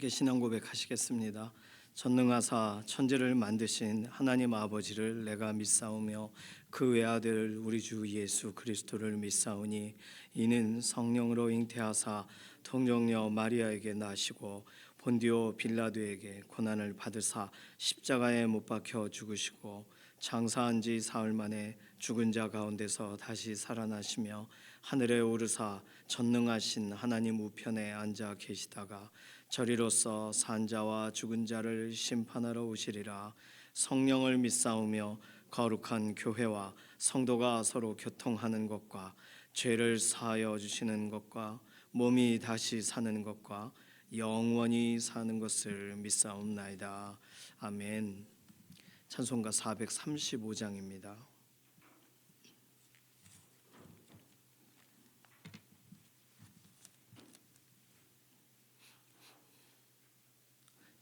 함께 신앙 고백하시겠습니다. 전능하사 천지를 만드신 하나님 아버지를 내가 믿사오며 그 외아들 우리 주 예수 그리스도를 믿사오니 이는 성령으로 잉태하사 통정녀 마리아에게 나시고 본디오 빌라도에게 고난을 받으사 십자가에 못 박혀 죽으시고 장사한 지 사흘 만에 죽은 자 가운데서 다시 살아나시며 하늘에 오르사 전능하신 하나님 우편에 앉아 계시다가 저리로서 산 자와 죽은 자를 심판하러 오시리라. 성령을 믿사오며 거룩한 교회와 성도가 서로 교통하는 것과 죄를 사하여 주시는 것과 몸이 다시 사는 것과 영원히 사는 것을 믿사옵나이다. 아멘. 찬송가 435장입니다.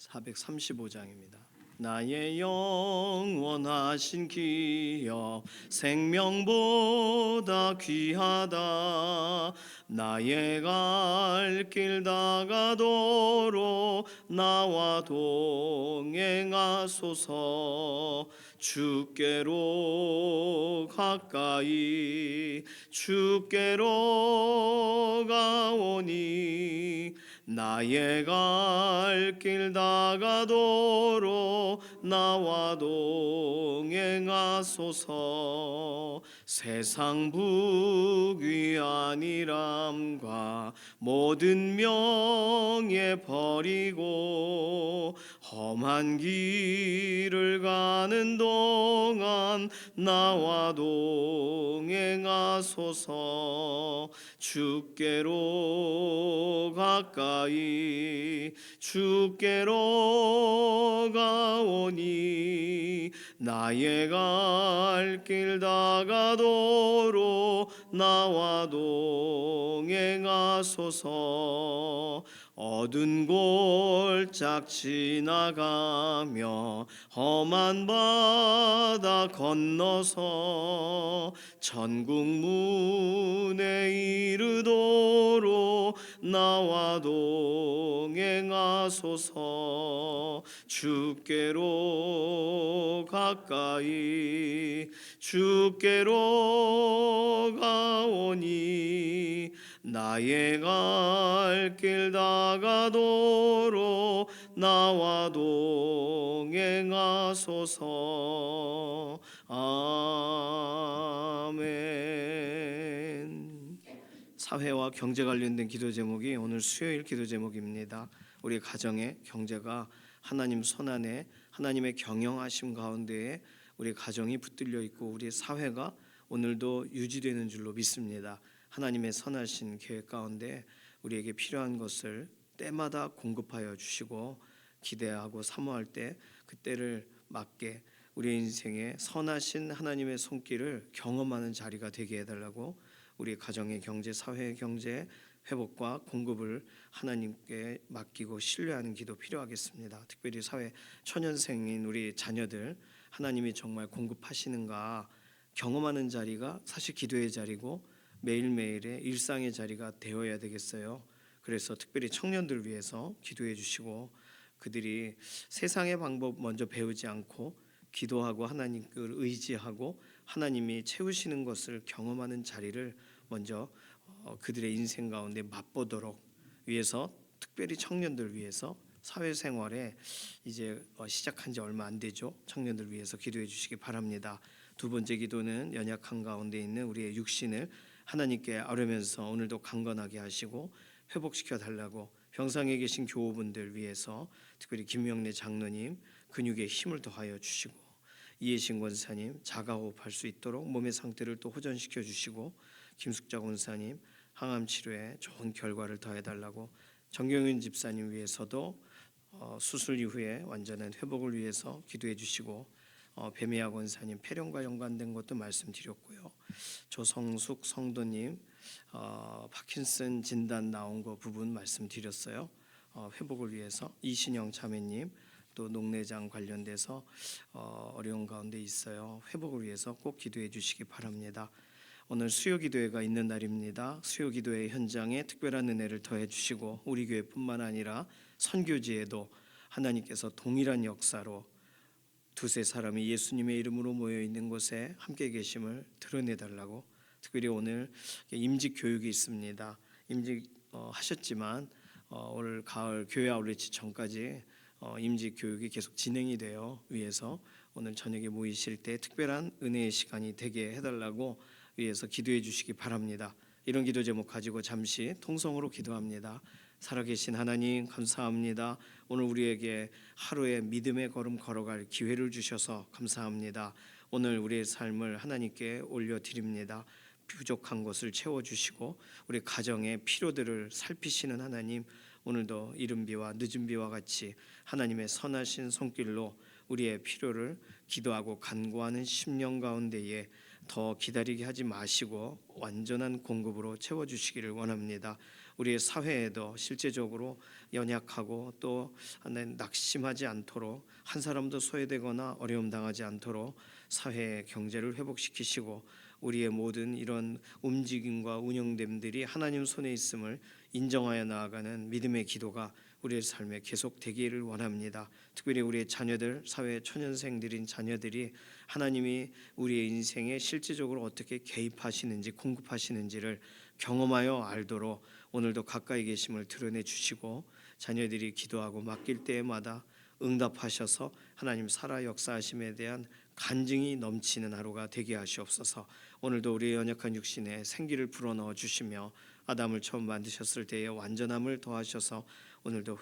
435장입니다. 나의 영원하신 기업 생명보다 귀하다. 나의 갈 길 다가도록 나와 동행하소서. 주께로 가까이 주께로 가오니 나의 갈 길 다가도록 나와 동행하소서. 세상 부귀한이람과 모든 명예 버리고 험한 길을 가는 동안 나와 동행하소서. 주께로 가까이 주께로 가오니 나의 갈 길 다가도록 나와 동행하소서. 어두운 골짝 지나가며 험한 바다 건너서 천국 문에 이르도록 나와 동행하소서. 주께로 가까이 주께로 가오니 나의 갈 길 다가도록 나와 동행하소서. 아멘. 사회와 경제 관련된 기도 제목이 오늘 수요일 기도 제목입니다. 우리 가정의 경제가 하나님 손안에 하나님의 경영하심 가운데에 우리 가정이 붙들려 있고 우리 사회가 오늘도 유지되는 줄로 믿습니다. 하나님의 선하신 계획 가운데 우리에게 필요한 것을 때마다 공급하여 주시고 기대하고 사모할 때 그때를 맞게 우리 인생에 선하신 하나님의 손길을 경험하는 자리가 되게 해달라고 우리 가정의 경제, 사회의 경제 회복과 공급을 하나님께 맡기고 신뢰하는 기도 필요하겠습니다. 특별히 사회 초년생인 우리 자녀들 하나님이 정말 공급하시는가 경험하는 자리가 사실 기도의 자리고 매일매일의 일상의 자리가 되어야 되겠어요. 그래서 특별히 청년들을 위해서 기도해 주시고 그들이 세상의 방법 먼저 배우지 않고 기도하고 하나님을 의지하고 하나님이 채우시는 것을 경험하는 자리를 먼저 그들의 인생 가운데 맛보도록 위해서 특별히 청년들 위해서 사회생활에 이제 시작한 지 얼마 안 되죠. 청년들 위해서 기도해 주시기 바랍니다. 두 번째 기도는 연약한 가운데 있는 우리의 육신을 하나님께 아뢰면서 오늘도 강건하게 하시고 회복시켜 달라고 병상에 계신 교우분들 위해서 특별히 김명래 장로님 근육에 힘을 더하여 주시고 이해신 권사님 자가호흡할 수 있도록 몸의 상태를 또 호전시켜 주시고 김숙자 권사님 항암 치료에 좋은 결과를 더해 달라고 정경윤 집사님 위해서도 수술 이후에 완전한 회복을 위해서 기도해 주시고 배미아 권사님 폐렴과 연관된 것도 말씀드렸고요. 조성숙 성도님 파킨슨 진단 나온 거 부분 말씀드렸어요. 회복을 위해서 이신영 자매님 또 녹내장 관련돼서 어려운 가운데 있어요. 회복을 위해서 꼭 기도해 주시기 바랍니다. 오늘 수요기도회가 있는 날입니다. 수요기도회 현장에 특별한 은혜를 더해 주시고 우리 교회뿐만 아니라 선교지에도 하나님께서 동일한 역사로 두세 사람이 예수님의 이름으로 모여 있는 곳에 함께 계심을 드러내 달라고, 특별히 오늘 임직 교육이 있습니다. 임직 하셨지만 올 가을 교회 아울렛이 전까지 임직 교육이 계속 진행이 되어 위해서 오늘 저녁에 모이실 때 특별한 은혜의 시간이 되게 해달라고 위해서 기도해 주시기 바랍니다. 이런 기도 제목 가지고 잠시 통성으로 기도합니다. 살아계신 하나님, 감사합니다. 오늘 우리에게 하루의 믿음의 걸음 걸어갈 기회를 주셔서 감사합니다. 오늘 우리의 삶을 하나님께 올려드립니다. 부족한 것을 채워주시고 우리 가정의 필요들을 살피시는 하나님, 오늘도 이른 비와 늦은 비와 같이 하나님의 선하신 손길로 우리의 필요를 기도하고 간구하는 심령 가운데에 더 기다리게 하지 마시고 완전한 공급으로 채워주시기를 원합니다. 우리의 사회에도 실제적으로 연약하고 또 낙심하지 않도록, 한 사람도 소외되거나 어려움 당하지 않도록 사회의 경제를 회복시키시고 우리의 모든 이런 움직임과 운영됨들이 하나님 손에 있음을 인정하여 나아가는 믿음의 기도가 우리의 삶에 계속되기를 원합니다. 특별히 우리의 자녀들, 사회 초년생들인 자녀들이 하나님이 우리의 인생에 실질적으로 어떻게 개입하시는지, 공급하시는지를 경험하여 알도록 오늘도 가까이 계심을 드러내 주시고 자녀들이 기도하고 맡길 때마다 응답하셔서 하나님 살아 역사하심에 대한 간증이 넘치는 하루가 되게 하시옵소서. 오늘도 우리의 연약한 육신에 생기를 불어넣어 주시며 아담을 처음 만드셨을 때의 완전함을 더하셔서 오늘도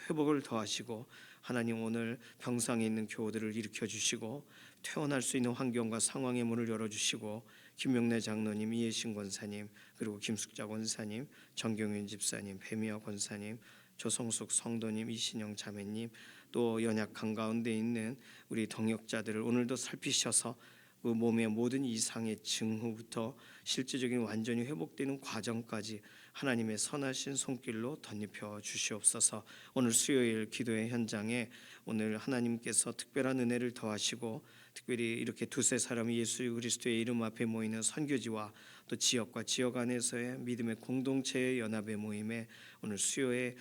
회복을 더하시고 하나님 오늘 병상에 있는 교우들을 일으켜 주시고 퇴원할 수 있는 환경과 상황의 문을 열어주시고 김명래 장로님, 이혜신 권사님, 그리고 김숙자 권사님, 정경윤 집사님, 배미화 권사님, 조성숙 성도님, 이신영 자매님, 또 연약한 가운데 있는 우리 동역자들을 오늘도 살피셔서 그 몸의 모든 이상의 증후부터 실질적인 완전히 회복되는 과정까지 하나님의 선하신 손길로 덧입혀 주시옵소서. 오늘 수요일 기도의 현장에 오늘 하나님께서 특별한 은혜를 더하시고 특별히 이렇게 두세 사람이 예수 그리스도의 이름 앞에 모이는 선교지와 또 지역과 지역 안에서의 믿음의 공동체의 연합의 모임에 오늘 수요일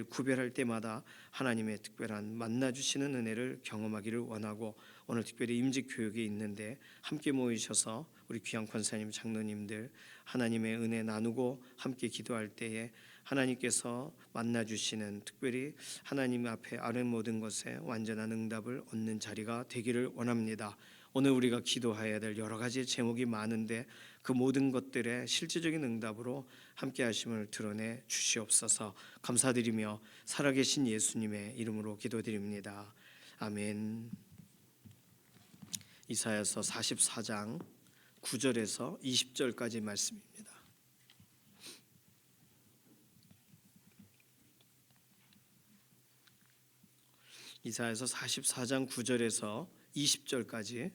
구별할 때마다 하나님의 특별한 만나주시는 은혜를 경험하기를 원하고, 오늘 특별히 임직 교육이 있는데 함께 모이셔서 우리 귀한 권사님, 장로님들 하나님의 은혜 나누고 함께 기도할 때에 하나님께서 만나주시는, 특별히 하나님 앞에 아는 모든 것에 완전한 응답을 얻는 자리가 되기를 원합니다. 오늘 우리가 기도해야 될 여러 가지 제목이 많은데 그 모든 것들의 실질적인 응답으로 함께 하심을 드러내 주시옵소서. 감사드리며 살아계신 예수님의 이름으로 기도드립니다. 아멘. 이사야서 44장 9절에서 20절까지 말씀입니다. 이사야서 44장 9절에서 20절까지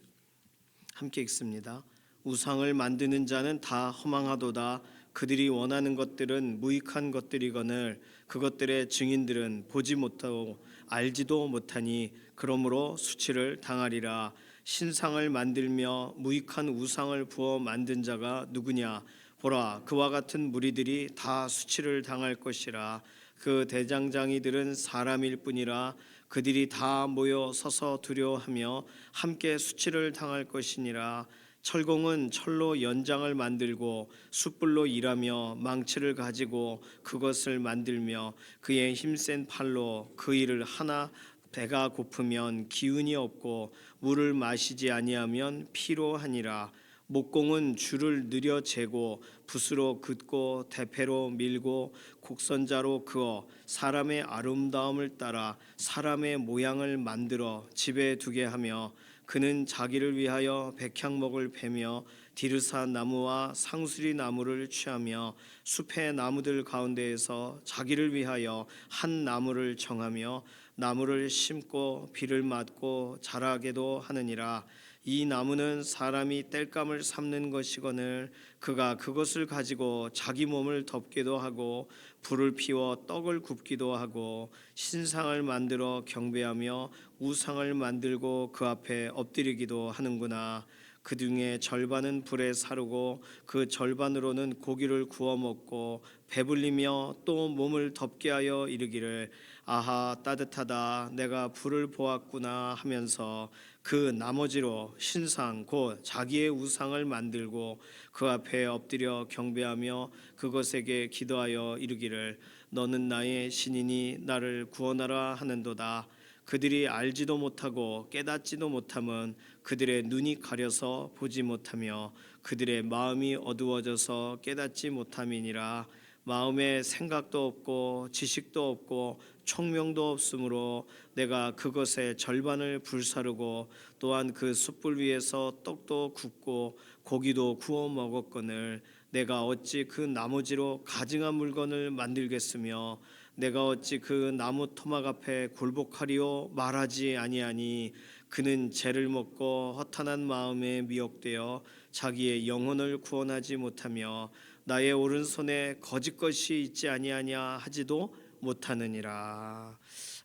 함께 읽습니다. 우상을 만드는 자는 다 허망하도다. 그들이 원하는 것들은 무익한 것들이거늘 그것들의 증인들은 보지 못하고 알지도 못하니 그러므로 수치를 당하리라. 신상을 만들며 무익한 우상을 부어 만든 자가 누구냐? 보라, 그와 같은 무리들이 다 수치를 당할 것이라. 그 대장장이들은 사람일 뿐이라. 그들이 다 모여 서서 두려워하며 함께 수치를 당할 것이니라. 철공은 철로 연장을 만들고 숯불로 일하며 망치를 가지고 그것을 만들며 그의 힘센 팔로 그 일을 하나. 배가 고프면 기운이 없고 물을 마시지 아니하면 피로하니라. 목공은 줄을 느려 재고 붓으로 긋고 대패로 밀고 곡선자로 그어 사람의 아름다움을 따라 사람의 모양을 만들어 집에 두게 하며 그는 자기를 위하여 백향목을 베며 디르사 나무와 상수리 나무를 취하며 숲의 나무들 가운데에서 자기를 위하여 한 나무를 정하며 나무를 심고 비를 맞고 자라게도 하느니라. 이 나무는 사람이 땔감을 삼는 것이거늘 그가 그것을 가지고 자기 몸을 덮기도 하고 불을 피워 떡을 굽기도 하고 신상을 만들어 경배하며 우상을 만들고 그 앞에 엎드리기도 하는구나. 그 중에 절반은 불에 사르고 그 절반으로는 고기를 구워 먹고 배불리며 또 몸을 덥게 하여 이르기를 아하 따뜻하다 내가 불을 보았구나 하면서 그 나머지로 신상 곧 자기의 우상을 만들고 그 앞에 엎드려 경배하며 그것에게 기도하여 이르기를 너는 나의 신이니 나를 구원하라 하는도다. 그들이 알지도 못하고 깨닫지도 못함은 그들의 눈이 가려서 보지 못하며 그들의 마음이 어두워져서 깨닫지 못함이니라. 마음에 생각도 없고 지식도 없고 총명도 없으므로 내가 그것의 절반을 불사르고 또한 그 숯불 위에서 떡도 굽고 고기도 구워 먹었거늘 내가 어찌 그 나머지로 가증한 물건을 만들겠으며 내가 어찌 그 나무 토막 앞에 굴복하리요 말하지 아니하니 그는 죄를 먹고 허탄한 마음에 미혹되어 자기의 영혼을 구원하지 못하며 나의 오른손에 거짓 것이 있지 아니하냐 하지도 못하느니라.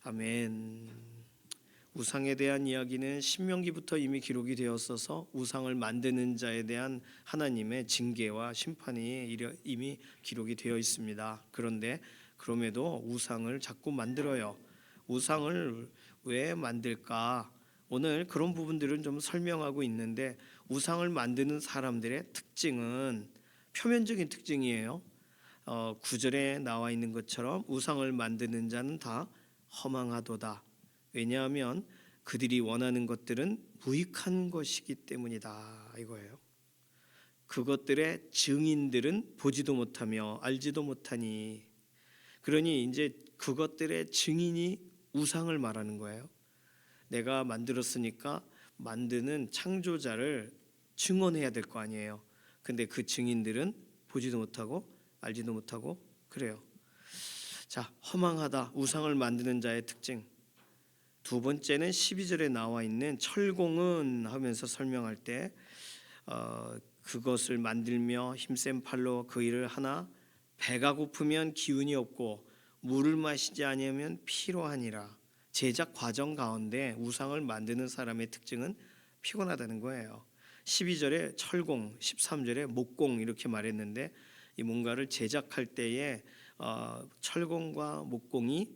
아멘. 우상에 대한 이야기는 신명기부터 이미 기록이 되었어서 우상을 만드는 자에 대한 하나님의 징계와 심판이 이미 기록이 되어 있습니다. 그런데 그럼에도 우상을 자꾸 만들어요. 우상을 왜 만들까? 오늘 그런 부분들은 좀 설명하고 있는데 우상을 만드는 사람들의 특징은 표면적인 특징이에요. 9절에 나와 있는 것처럼 우상을 만드는 자는 다 허망하도다. 왜냐하면 그들이 원하는 것들은 무익한 것이기 때문이다 이거예요. 그것들의 증인들은 보지도 못하며 알지도 못하니 그러니 이제 그것들의 증인이 우상을 말하는 거예요. 내가 만들었으니까 만드는 창조자를 증언해야 될 거 아니에요. 근데 그 증인들은 보지도 못하고 알지도 못하고 그래요. 자, 허망하다 우상을 만드는 자의 특징. 두 번째는 12절에 나와 있는 철공은 하면서 설명할 때 그것을 만들며 힘센 팔로 그 일을 하나 배가 고프면 기운이 없고 물을 마시지 아니하면 피로하니라. 제작 과정 가운데 우상을 만드는 사람의 특징은 피곤하다는 거예요. 12절에 철공, 13절에 목공 이렇게 말했는데 이 뭔가를 제작할 때에 철공과 목공이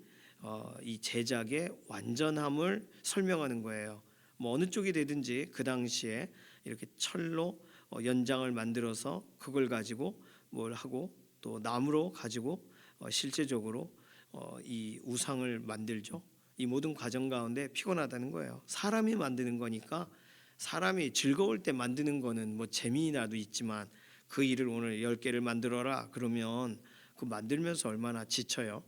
이 제작의 완전함을 설명하는 거예요. 뭐 어느 쪽이 되든지 그 당시에 이렇게 철로 연장을 만들어서 그걸 가지고 뭘 하고 또 나무로 가지고 실제적으로 이 우상을 만들죠. 이 모든 과정 가운데 피곤하다는 거예요. 사람이 만드는 거니까 사람이 즐거울 때 만드는 거는 뭐 재미나도 있지만 그 일을 오늘 10개를 만들어라 그러면 그 만들면서 얼마나 지쳐요.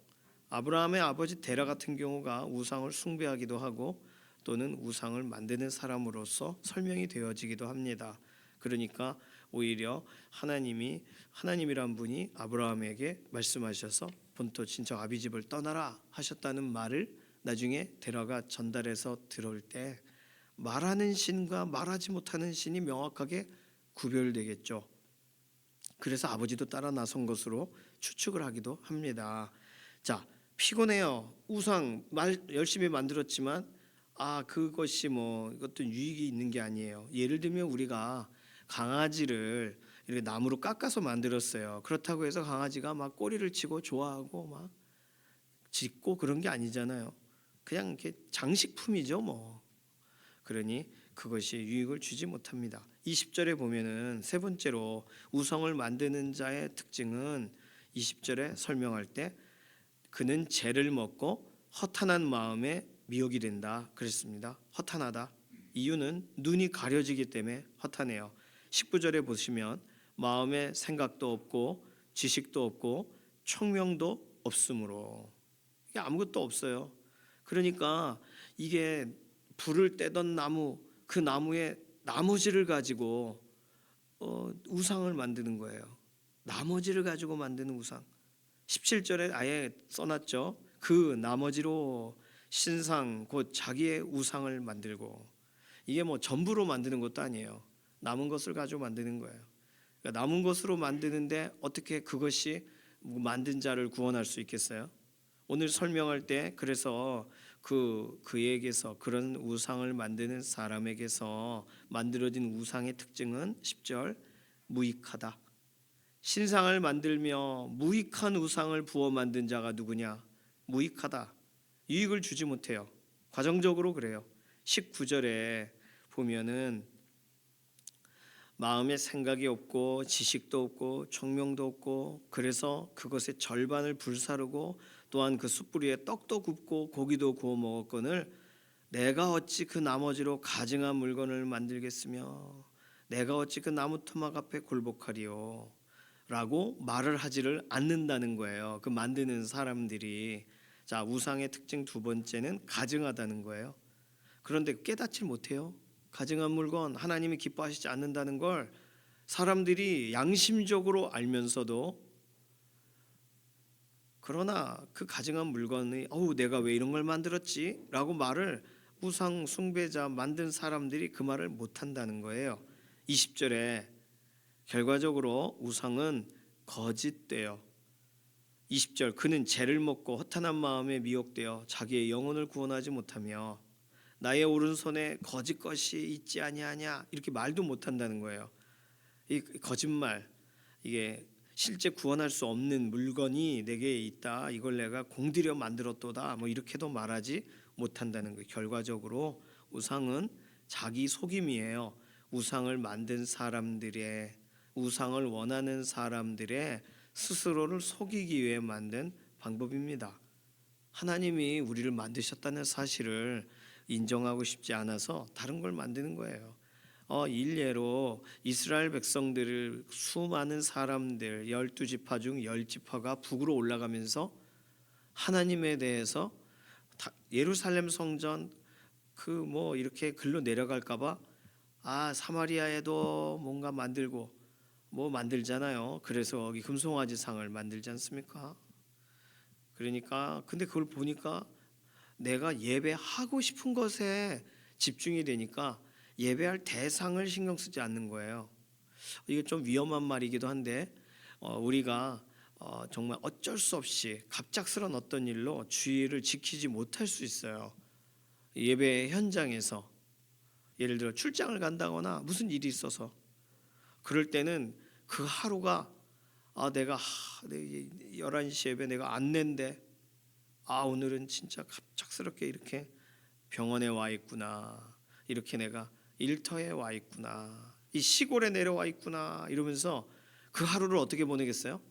아브라함의 아버지 데라 같은 경우가 우상을 숭배하기도 하고 또는 우상을 만드는 사람으로서 설명이 되어지기도 합니다. 그러니까 오히려 하나님이란 분이 아브라함에게 말씀하셔서 본토 친척 아비 집을 떠나라 하셨다는 말을 나중에 데라가 전달해서 들을 때 말하는 신과 말하지 못하는 신이 명확하게 구별되겠죠. 그래서 아버지도 따라 나선 것으로 추측을 하기도 합니다. 자, 피곤해요. 우상 열심히 만들었지만 그것이 뭐 이것도 유익이 있는 게 아니에요. 예를 들면 우리가 강아지를 이렇게 나무로 깎아서 만들었어요. 그렇다고 해서 강아지가 막 꼬리를 치고 좋아하고 막 짖고 그런 게 아니잖아요. 그냥 이렇게 장식품이죠, 뭐. 그러니 그것이 유익을 주지 못합니다. 20절에 보면은 세 번째로 우상을 만드는 자의 특징은 20절에 설명할 때 그는 죄를 먹고 허탄한 마음에 미혹이 된다 그랬습니다. 허탄하다. 이유는 눈이 가려지기 때문에 허탄해요. 19절에 보시면 마음에 생각도 없고 지식도 없고 총명도 없으므로 이게 아무것도 없어요. 그러니까 이게 불을 떼던 나무 그 나무의 나머지를 가지고 우상을 만드는 거예요. 나머지를 가지고 만드는 우상. 17절에 아예 써놨죠. 그 나머지로 신상 곧 자기의 우상을 만들고 이게 뭐 전부로 만드는 것도 아니에요. 남은 것을 가지고 만드는 거예요. 그러니까 남은 것으로 만드는데 어떻게 그것이 만든 자를 구원할 수 있겠어요? 오늘 설명할 때 그래서 그에게서 그런 우상을 만드는 사람에게서 만들어진 우상의 특징은 10절 무익하다. 신상을 만들며 무익한 우상을 부어 만든 자가 누구냐? 무익하다. 유익을 주지 못해요. 과정적으로 그래요. 19절에 보면은 마음에 생각이 없고 지식도 없고 총명도 없고 그래서 그것의 절반을 불사르고 또한 그 숯불 위에 떡도 굽고 고기도 구워 먹었거늘 내가 어찌 그 나머지로 가증한 물건을 만들겠으며 내가 어찌 그 나무 토막 앞에 굴복하리요 라고 말을 하지를 않는다는 거예요. 그 만드는 사람들이. 자, 우상의 특징 두 번째는 가증하다는 거예요. 그런데 깨닫지 못해요. 가증한 물건 하나님이 기뻐하시지 않는다는 걸 사람들이 양심적으로 알면서도 그러나 그 가증한 물건이 내가 왜 이런 걸 만들었지? 라고 말을 우상 숭배자 만든 사람들이 그 말을 못한다는 거예요. 20절에 결과적으로 우상은 거짓되어 20절 그는 죄를 먹고 허탄한 마음에 미혹되어 자기의 영혼을 구원하지 못하며 나의 오른손에 거짓 것이 있지 아니하냐 이렇게 말도 못한다는 거예요. 이 거짓말 이게 실제 구원할 수 없는 물건이 내게 있다. 이걸 내가 공들여 만들었도다. 뭐 이렇게도 말하지 못한다는 거예요. 결과적으로 우상은 자기 속임이에요. 우상을 만든 사람들의 우상을 원하는 사람들의 스스로를 속이기 위해 만든 방법입니다. 하나님이 우리를 만드셨다는 사실을 인정하고 싶지 않아서 다른 걸 만드는 거예요. 일례로 이스라엘 백성들을 수많은 사람들 12지파 중 10지파가 북으로 올라가면서 하나님에 대해서 예루살렘 성전 이렇게 글로 내려갈까 봐 사마리아에도 뭔가 만들고 만들잖아요. 그래서 여기 금송아지 상을 만들지 않습니까? 그러니까 근데 그걸 보니까 내가 예배하고 싶은 것에 집중이 되니까 예배할 대상을 신경 쓰지 않는 거예요. 이게 좀 위험한 말이기도 한데 우리가 정말 어쩔 수 없이 갑작스런 어떤 일로 주의를 지키지 못할 수 있어요. 예배 현장에서 예를 들어 출장을 간다거나 무슨 일이 있어서 그럴 때는 그 하루가 내가 11시 예배 내가 안 낸대. 오늘은 진짜 갑작스럽게 이렇게 병원에 와 있구나. 이렇게 내가 일터에 와 있구나. 이 시골에 내려와 있구나. 이러면서 그 하루를 어떻게 보내겠어요?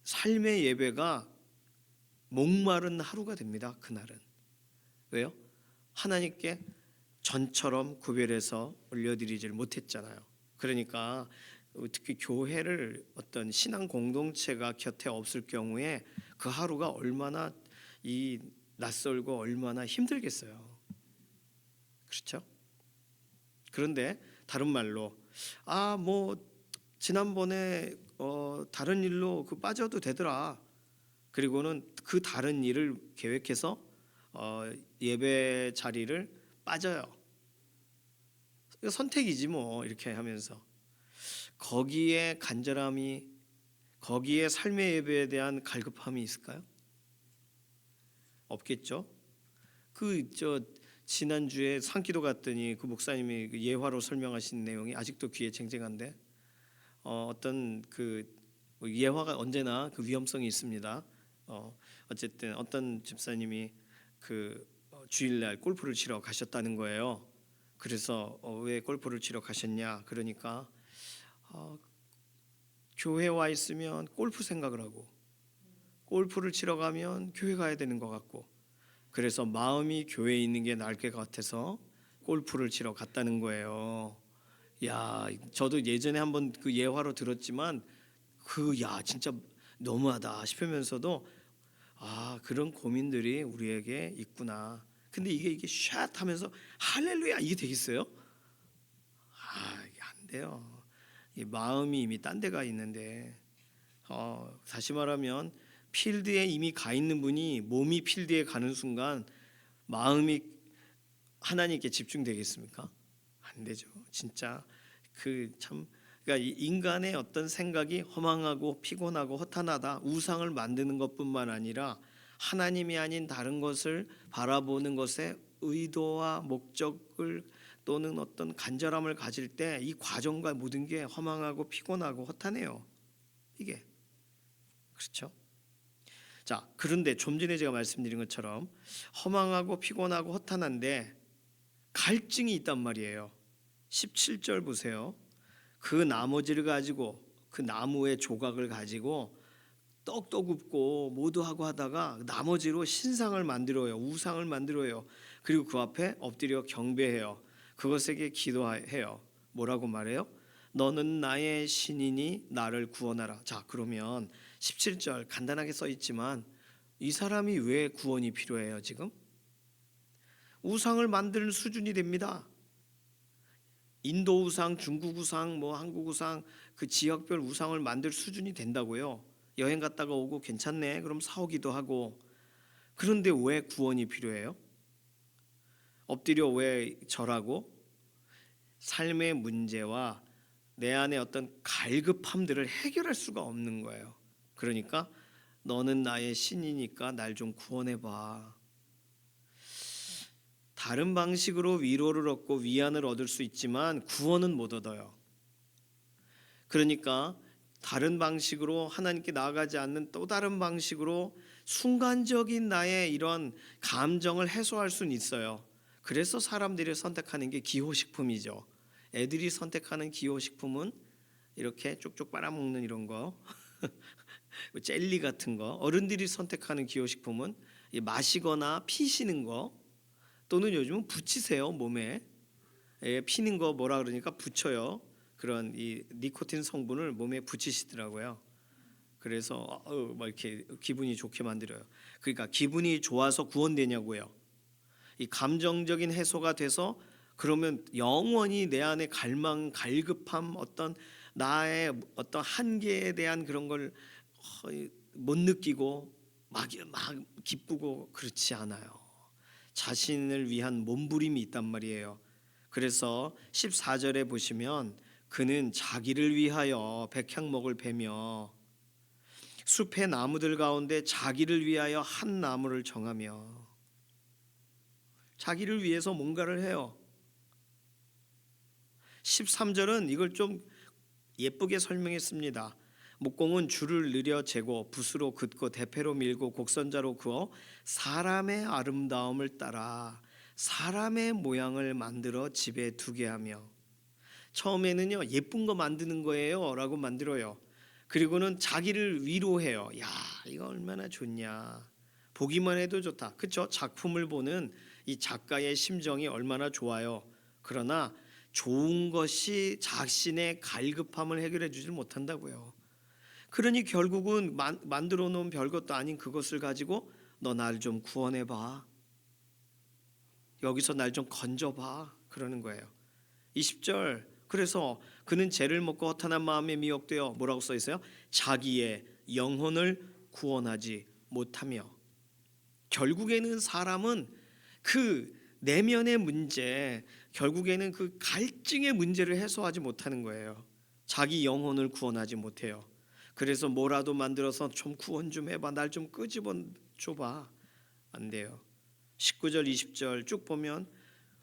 삶의 예배가 목마른 하루가 됩니다. 그날은. 왜요? 하나님께 전처럼 구별해서 올려드리질 못했잖아요. 그러니까 특히 교회를 어떤 신앙 공동체가 곁에 없을 경우에 그 하루가 얼마나 낯설고 얼마나 힘들겠어요. 그렇죠? 그런데 다른 말로 지난번에 다른 일로 빠져도 되더라. 그리고는 그 다른 일을 계획해서 예배 자리를 빠져요. 선택이지 뭐 이렇게 하면서 거기에 간절함이 거기에 삶의 예배에 대한 갈급함이 있을까요? 없겠죠. 지난주에 산기도 갔더니 그 목사님이 예화로 설명하신 내용이 아직도 귀에 쟁쟁한데 어떤 예화가 언제나 그 위험성이 있습니다. 어쨌든 어떤 집사님이 주일날 골프를 치러 가셨다는 거예요. 그래서 왜 골프를 치러 가셨냐? 그러니까 교회 와 있으면 골프 생각을 하고 골프를 치러 가면 교회 가야 되는 것 같고 그래서 마음이 교회에 있는 게 나을 것 같아서 골프를 치러 갔다는 거예요. 야, 저도 예전에 한번 그 예화로 들었지만 진짜 너무하다 싶으면서도 그런 고민들이 우리에게 있구나. 근데 이게 샷 하면서 할렐루야 이게 되겠어요? 이게 안 돼요. 이 마음이 이미 딴 데가 있는데 다시 말하면 필드에 이미 가 있는 분이 몸이 필드에 가는 순간 마음이 하나님께 집중되겠습니까? 안 되죠. 진짜 그러니까 인간의 어떤 생각이 허망하고 피곤하고 허탄하다 우상을 만드는 것뿐만 아니라 하나님이 아닌 다른 것을 바라보는 것에 의도와 목적을 또는 어떤 간절함을 가질 때 이 과정과 모든 게 허망하고 피곤하고 허탄해요. 이게 그렇죠? 자, 그런데 좀 전에 제가 말씀드린 것처럼 허망하고 피곤하고 허탄한데 갈증이 있단 말이에요. 17절 보세요. 그 나머지를 가지고 그 나무의 조각을 가지고 떡도 굽고 모두 하고 하다가 나머지로 신상을 만들어요. 우상을 만들어요. 그리고 그 앞에 엎드려 경배해요. 그것에게 기도해요. 뭐라고 말해요? 너는 나의 신이니 나를 구원하라. 자, 그러면 17절 간단하게 써 있지만 이 사람이 왜 구원이 필요해요, 지금? 우상을 만드는 수준이 됩니다. 인도 우상, 중국 우상, 뭐 한국 우상, 그 지역별 우상을 만들 수준이 된다고요. 여행 갔다가 오고 괜찮네. 그럼 사오기도 하고. 그런데 왜 구원이 필요해요? 엎드려 왜 절하고? 삶의 문제와 내 안에 어떤 갈급함들을 해결할 수가 없는 거예요. 그러니까 너는 나의 신이니까 날 좀 구원해 봐. 다른 방식으로 위로를 얻고 위안을 얻을 수 있지만 구원은 못 얻어요. 그러니까 다른 방식으로 하나님께 나아가지 않는 또 다른 방식으로 순간적인 나의 이런 감정을 해소할 수는 있어요. 그래서 사람들이 선택하는 게 기호식품이죠. 애들이 선택하는 기호식품은 이렇게 쪽쪽 빨아먹는 이런 거 젤리 같은 거. 어른들이 선택하는 기호식품은 마시거나 피시는 거, 또는 요즘은 붙이세요. 몸에 피는 거 뭐라 그러니까 붙여요. 그런 이 니코틴 성분을 몸에 붙이시더라고요. 그래서 막 이렇게 기분이 좋게 만들어요. 그러니까 기분이 좋아서 구원되냐고요. 이 감정적인 해소가 돼서 그러면 영원히 내 안에 갈망, 갈급함, 어떤 나의 어떤 한계에 대한 그런 걸 못 느끼고 막 기쁘고 그렇지 않아요. 자신을 위한 몸부림이 있단 말이에요. 그래서 14절에 보시면 그는 자기를 위하여 백향목을 베며 숲의 나무들 가운데 자기를 위하여 한 나무를 정하며 자기를 위해서 뭔가를 해요. 13절은 이걸 좀 예쁘게 설명했습니다. 목공은 줄을 느려 재고 붓으로 긋고 대패로 밀고 곡선자로 그어 사람의 아름다움을 따라 사람의 모양을 만들어 집에 두게 하며, 처음에는요 예쁜 거 만드는 거예요 라고 만들어요. 그리고는 자기를 위로해요. 야, 이거 얼마나 좋냐, 보기만 해도 좋다. 그렇죠? 작품을 보는 이 작가의 심정이 얼마나 좋아요. 그러나 좋은 것이 자신의 갈급함을 해결해 주질 못한다고요. 그러니 결국은 만들어 놓은 별것도 아닌 그것을 가지고 너 날 좀 구원해 봐, 여기서 날 좀 건져 봐, 그러는 거예요. 20절, 그래서 그는 죄를 먹고 허탄한 마음에 미혹되어 뭐라고 써 있어요? 자기의 영혼을 구원하지 못하며. 결국에는 사람은 그 내면의 문제, 결국에는 그 갈증의 문제를 해소하지 못하는 거예요. 자기 영혼을 구원하지 못해요. 그래서 뭐라도 만들어서 좀 구원 좀 해봐, 날 좀 끄집어 줘봐, 안 돼요. 19절 20절 쭉 보면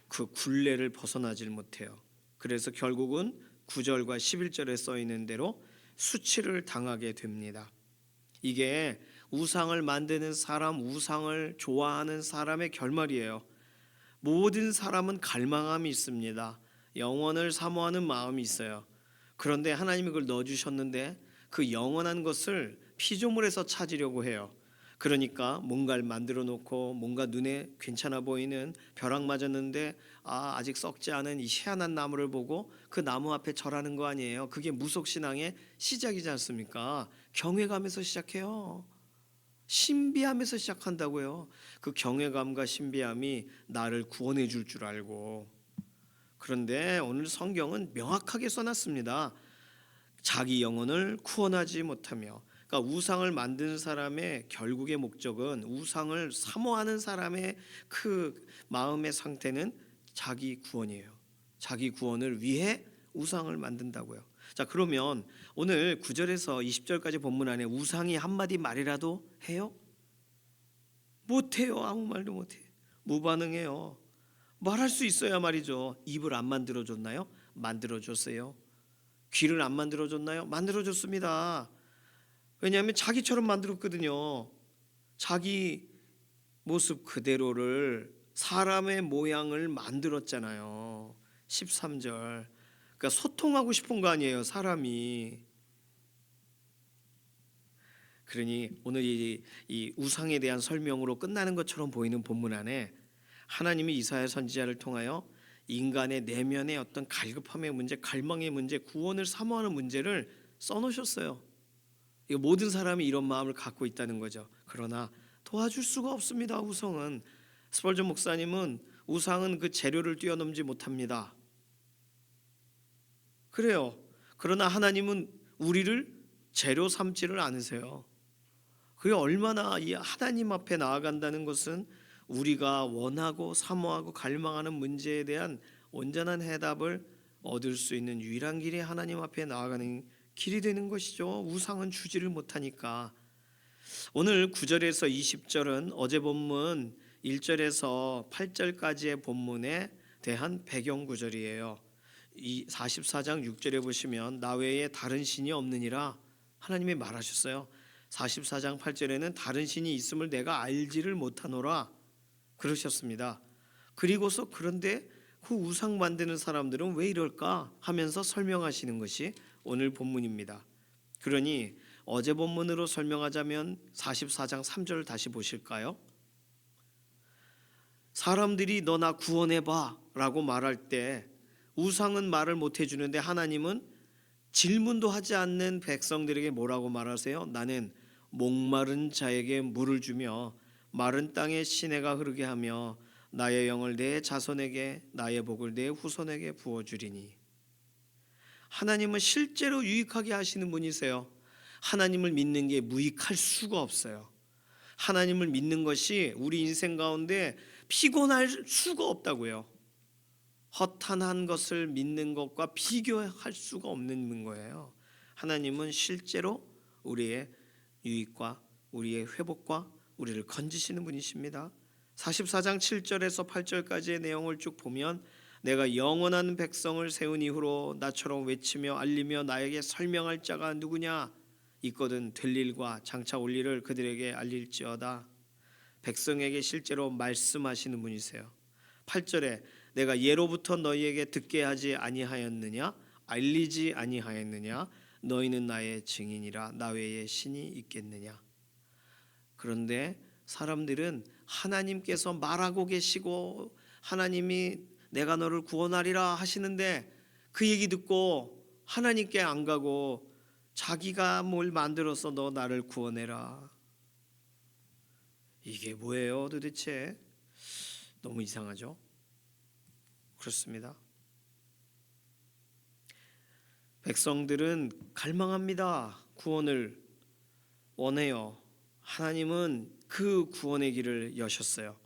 그 굴레를 벗어나질 못해요. 그래서 결국은 9절과 11절에 써 있는 대로 수치를 당하게 됩니다. 이게 우상을 만드는 사람, 우상을 좋아하는 사람의 결말이에요. 모든 사람은 갈망함이 있습니다. 영원을 사모하는 마음이 있어요. 그런데 하나님이 그걸 넣어주셨는데 그 영원한 것을 피조물에서 찾으려고 해요. 그러니까 뭔가를 만들어 놓고 뭔가 눈에 괜찮아 보이는 벼락 맞았는데 아직 썩지 않은 이 희한한 나무를 보고 그 나무 앞에 절하는 거 아니에요. 그게 무속신앙의 시작이지 않습니까? 경외감에서 시작해요. 신비함에서 시작한다고요. 그 경외감과 신비함이 나를 구원해 줄 줄 알고. 그런데 오늘 성경은 명확하게 써놨습니다. 자기 영혼을 구원하지 못하며. 그러니까 우상을 만든 사람의 결국의 목적은, 우상을 사모하는 사람의 그 마음의 상태는 자기 구원이에요. 자기 구원을 위해 우상을 만든다고요. 자, 그러면 오늘 9절에서 20절까지 본문 안에 우상이 한마디 말이라도 해요? 못해요. 아무 말도 못해. 무반응해요. 말할 수 있어야 말이죠. 입을 안 만들어줬나요? 만들어줬어요. 귀를 안 만들어줬나요? 만들어줬습니다. 왜냐하면 자기처럼 만들었거든요. 자기 모습 그대로를 사람의 모양을 만들었잖아요. 13절. 그러니까 소통하고 싶은 거 아니에요, 사람이. 그러니 오늘 이 우상에 대한 설명으로 끝나는 것처럼 보이는 본문 안에 하나님이 이사야 선지자를 통하여 인간의 내면의 어떤 갈급함의 문제, 갈망의 문제, 구원을 사모하는 문제를 써놓으셨어요. 이거 모든 사람이 이런 마음을 갖고 있다는 거죠. 그러나 도와줄 수가 없습니다. 우상은. 스펄전 목사님은 우상은 그 재료를 뛰어넘지 못합니다. 그래요. 그러나 하나님은 우리를 재료 삼지를 않으세요. 그게 얼마나 이 하나님 앞에 나아간다는 것은 우리가 원하고 사모하고 갈망하는 문제에 대한 온전한 해답을 얻을 수 있는 유일한 길이 하나님 앞에 나아가는 길이 되는 것이죠. 우상은 주지를 못하니까. 오늘 9절에서 20절은 어제 본문 1절에서 8절까지의 본문에 대한 배경 구절이에요. 이 44장 6절에 보시면 나 외에 다른 신이 없느니라 하나님이 말하셨어요. 44장 8절에는 다른 신이 있음을 내가 알지를 못하노라 그러셨습니다. 그리고서 그런데 그 우상 만드는 사람들은 왜 이럴까 하면서 설명하시는 것이 오늘 본문입니다. 그러니 어제 본문으로 설명하자면 44장 3절 다시 보실까요? 사람들이 너 나 구원해봐 라고 말할 때 우상은 말을 못 해주는데 하나님은 질문도 하지 않는 백성들에게 뭐라고 말하세요? 나는 목마른 자에게 물을 주며 마른 땅에 시내가 흐르게 하며 나의 영을 내 자손에게 나의 복을 내 후손에게 부어주리니. 하나님은 실제로 유익하게 하시는 분이세요. 하나님을 믿는 게 무익할 수가 없어요. 하나님을 믿는 것이 우리 인생 가운데 피곤할 수가 없다고요. 허탄한 것을 믿는 것과 비교할 수가 없는 거예요. 하나님은 실제로 우리의 유익과 우리의 회복과 우리를 건지시는 분이십니다. 44장 7절에서 8절까지의 내용을 쭉 보면 내가 영원한 백성을 세운 이후로 나처럼 외치며 알리며 나에게 설명할 자가 누구냐 있거든 될 일과 장차 올 일을 그들에게 알릴지어다. 백성에게 실제로 말씀하시는 분이세요. 8절에 내가 예로부터 너희에게 듣게 하지 아니하였느냐 알리지 아니하였느냐 너희는 나의 증인이라 나 외에 신이 있겠느냐. 그런데 사람들은 하나님께서 말하고 계시고 하나님이 내가 너를 구원하리라 하시는데 그 얘기 듣고 하나님께 안 가고 자기가 뭘 만들어서 너 나를 구원해라. 이게 뭐예요 도대체? 너무 이상하죠? 그렇습니다. 백성들은 갈망합니다. 구원을 원해요. 하나님은 그 구원의 길을 여셨어요.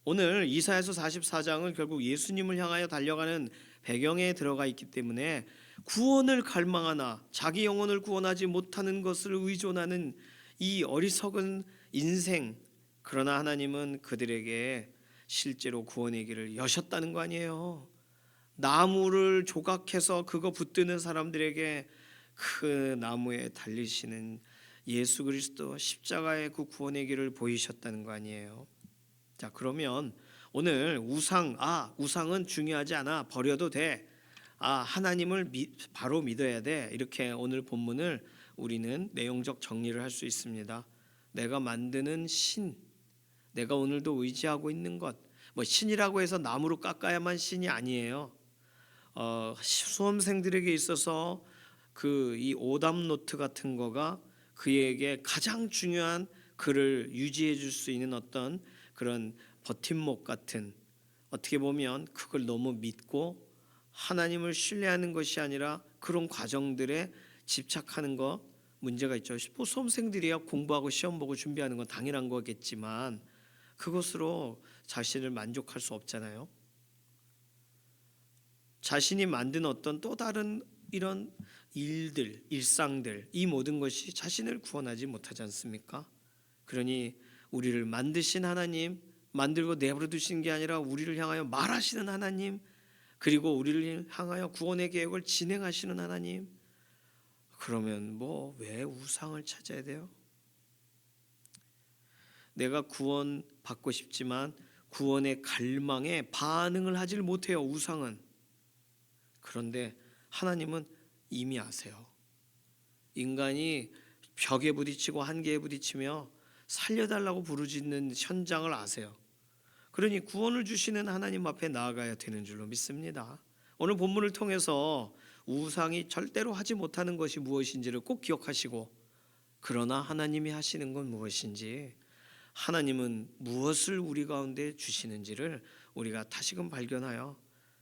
오늘 이사야서 44장은 결국 예수님을 향하여 달려가는 배경에 들어가 있기 때문에 구원을 갈망하나 자기 영혼을 구원하지 못하는 것을 의존하는 이 어리석은 인생, 그러나 하나님은 그들에게 실제로 구원의 길을 여셨다는 거 아니에요. 나무를 조각해서 그거 붙드는 사람들에게 그 나무에 달리시는 예수 그리스도 십자가의 그 구원의 길을 보이셨다는 거 아니에요. 자, 그러면 오늘 우상은 중요하지 않아, 버려도 돼. 하나님을 바로 믿어야 돼. 이렇게 오늘 본문을 우리는 내용적 정리를 할 수 있습니다. 내가 만드는 신, 내가 오늘도 의지하고 있는 것, 뭐 신이라고 해서 나무로 깎아야만 신이 아니에요. 수험생들에게 있어서 그 이 오답 노트 같은 거가 그에게 가장 중요한 그를 유지해 줄 수 있는 어떤 그런 버팀목 같은, 어떻게 보면 그걸 너무 믿고 하나님을 신뢰하는 것이 아니라 그런 과정들에 집착하는 거 문제가 있죠. 뭐 수험생들이야 공부하고 시험 보고 준비하는 건 당연한 거겠지만 그것으로 자신을 만족할 수 없잖아요. 자신이 만든 어떤 또 다른 이런 일들, 일상들, 이 모든 것이 자신을 구원하지 못하지 않습니까? 그러니 우리를 만드신 하나님, 만들고 내버려 두신 게 아니라 우리를 향하여 말하시는 하나님, 그리고 우리를 향하여 구원의 계획을 진행하시는 하나님, 그러면 뭐 왜 우상을 찾아야 돼요? 내가 구원 받고 싶지만 구원의 갈망에 반응을 하질 못해요, 우상은. 그런데 하나님은 이미 아세요. 인간이 벽에 부딪히고 한계에 부딪히며 살려달라고 부르짖는 현장을 아세요. 그러니 구원을 주시는 하나님 앞에 나아가야 되는 줄로 믿습니다. 오늘 본문을 통해서 우상이 절대로 하지 못하는 것이 무엇인지를 꼭 기억하시고, 그러나 하나님이 하시는 건 무엇인지, 하나님은 무엇을 우리 가운데 주시는지를 우리가 다시금 발견하여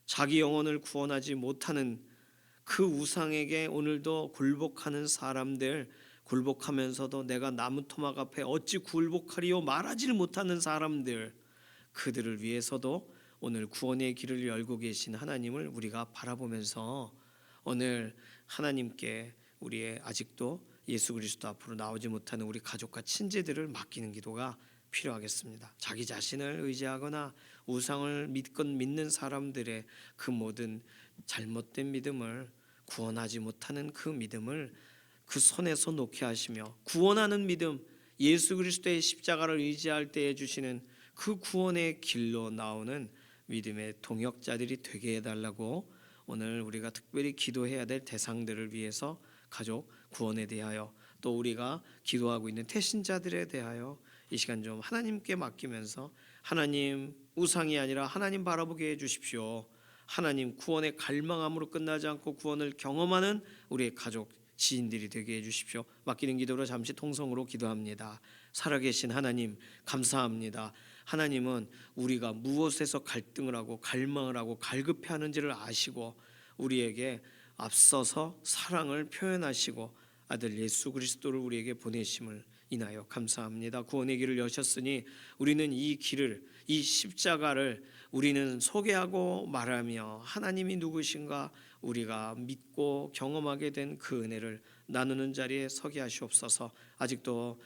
자기 영혼을 구원하지 못하는 그 우상에게 오늘도 굴복하는 사람들, 굴복하면서도 내가 나무 토막 앞에 어찌 굴복하리요 말하지를 못하는 사람들, 그들을 위해서도 오늘 구원의 길을 열고 계신 하나님을 우리가 바라보면서 오늘 하나님께 우리의 아직도 예수 그리스도 앞으로 나오지 못하는 우리 가족과 친지들을 맡기는 기도가 필요하겠습니다. 자기 자신을 의지하거나 우상을 믿는 사람들의 그 모든 잘못된 믿음을, 구원하지 못하는 그 믿음을 그 손에서 놓게 하시며, 구원하는 믿음, 예수 그리스도의 십자가를 의지할 때에 주시는 그 구원의 길로 나오는 믿음의 동역자들이 되게 해달라고 오늘 우리가 특별히 기도해야 될 대상들을 위해서, 가족 구원에 대하여, 또 우리가 기도하고 있는 태신자들에 대하여 이 시간 좀 하나님께 맡기면서, 하나님 우상이 아니라 하나님 바라보게 해주십시오. 하나님 구원의 갈망함으로 끝나지 않고 구원을 경험하는 우리의 가족 지인들이 되게 해주십시오. 맡기는 기도로 잠시 통성으로 기도합니다. 살아계신 하나님 감사합니다. 하나님은 우리가 무엇에서 갈등을 하고 갈망을 하고 갈급해하는지를 아시고 우리에게 앞서서 사랑을 표현하시고 아들 예수 그리스도를 우리에게 보내심을 인하여 감사합니다. 구원의 길을 여셨으니 우리는 이 길을, 이 십자가를 우리는 소개하고 말하며 하나님이 누구신가 우리가 믿고 경험하게 된 그 은혜를 나누는 자리에 서게 하시옵소서. 아직도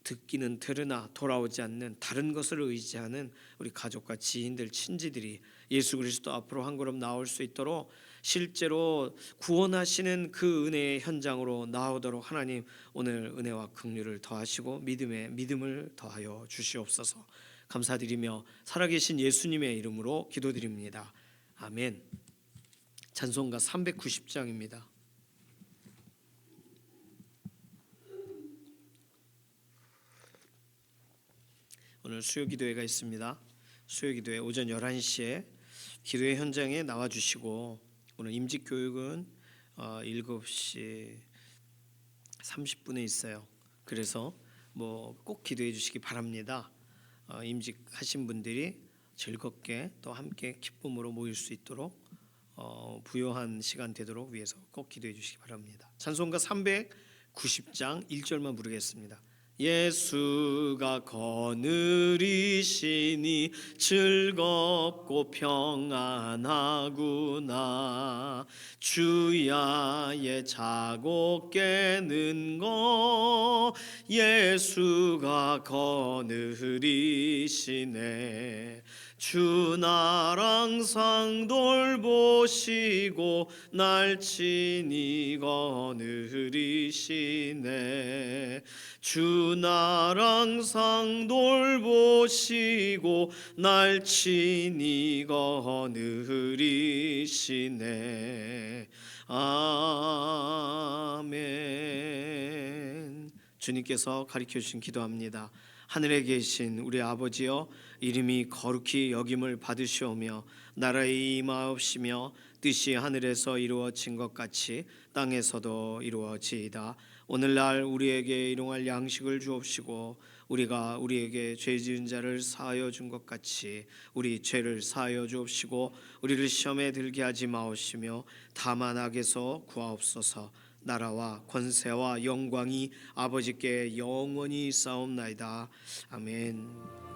듣기는 들으나 돌아오지 않는 다른 것을 의지하는 우리 가족과 지인들, 친지들이 예수 그리스도 앞으로 한 걸음 나올 수 있도록 실제로 구원하시는 그 은혜의 현장으로 나오도록 하나님 오늘 은혜와 긍휼을 더하시고 믿음을 더하여 주시옵소서. 감사드리며 살아계신 예수님의 이름으로 기도드립니다. 아멘. 찬송가 390장입니다. 오늘 수요기도회가 있습니다. 수요기도회 오전 11시에 기도회 현장에 나와주시고, 오늘 임직교육은 7시 30분에 있어요. 그래서 꼭 기도해 주시기 바랍니다. 임직하신 분들이 즐겁게 또 함께 기쁨으로 모일 수 있도록 부요한 시간 되도록 위해서 꼭 기도해 주시기 바랍니다. 찬송가 390장 1절만 부르겠습니다. 예수가 거느리시니 즐겁고 평안하구나. 주야의 자고 깨는 것 예수가 거느리시네. 주 나랑 상돌보시고 날 친히 거느리시네. 주 나랑 상돌보시고 날 친히 거느리시네. 아멘. 주님께서 가르쳐주신 기도합니다. 하늘에 계신 우리 아버지여, 이름이 거룩히 여김을 받으시오며 나라의 임하옵시며 뜻이 하늘에서 이루어진 것 같이 땅에서도 이루어지이다. 오늘날 우리에게 일용할 양식을 주옵시고 우리가 우리에게 죄 지은 자를 사하여 준 것 같이 우리 죄를 사하여 주옵시고 우리를 시험에 들게 하지 마옵시며 다만 악에서 구하옵소서. 나라와 권세와 영광이 아버지께 영원히 있사옵나이다. 아멘.